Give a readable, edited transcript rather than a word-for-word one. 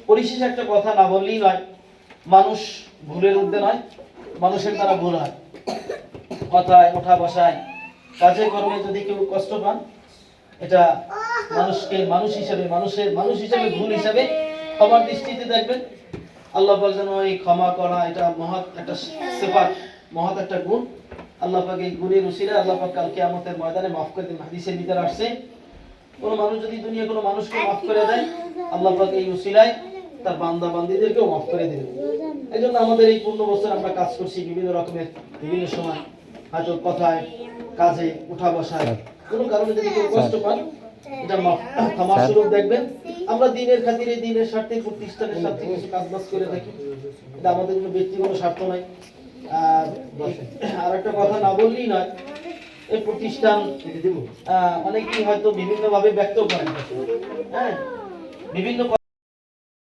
পরিশেষে একটা কথা না বললেই নয়, মানুষ ভুলের ঊর্ধ্বে নয়, মানুষের দ্বারা ভুল হয়। কথায়, ওঠা বসায়, কাজে কর্মে যদি কেউ কষ্ট পান, এটা মানুষকে মানুষ হিসেবে ভুল হিসেবে ক্ষমার দৃষ্টিতে দেখবেন। আল্লাহ পাক যেন এই ক্ষমা করা, এটা মহৎ একটা সিফাত, মহৎ একটা গুণ। আল্লাহ পাক এই গুণের উসিলায় আল্লাহ পাক কাল কিয়ামতের ময়দানে মাফ করে দেন। হাদিসের ভিতরে আসছে, কোন মানুষ যদি দুনিয়া কোনো মানুষকে মাফ করে দেয়, আল্লাহ পাক এই উসিলায় তার বান্দা বান্দীদেরকেও মাফ করে দিবেন। এইজন্য আমাদের এই 15 বছর আমরা কাজ করছি বিভিন্ন রকমের, বিভিন্ন সময় হয়তো কথায়, কাজে, উঠা বসায় কোনো কারণে যদি কেউ কষ্ট পান, এটা ক্ষমার স্বরূপ দেখবেন। আমরা দিনের খাতিরে, দিনের স্বার্থে, প্রতিষ্ঠানের স্বার্থে কিছু কাজ বাজ করে থাকি, এটা আমাদের কোনো ব্যক্তিগত স্বার্থ নয়। আর একটা কথা না বললেই নয়, এই প্রতিষ্ঠান অনেকেই হয়তো বিভিন্ন ভাবে ব্যক্ত করেন, হ্যাঁ, বিভিন্ন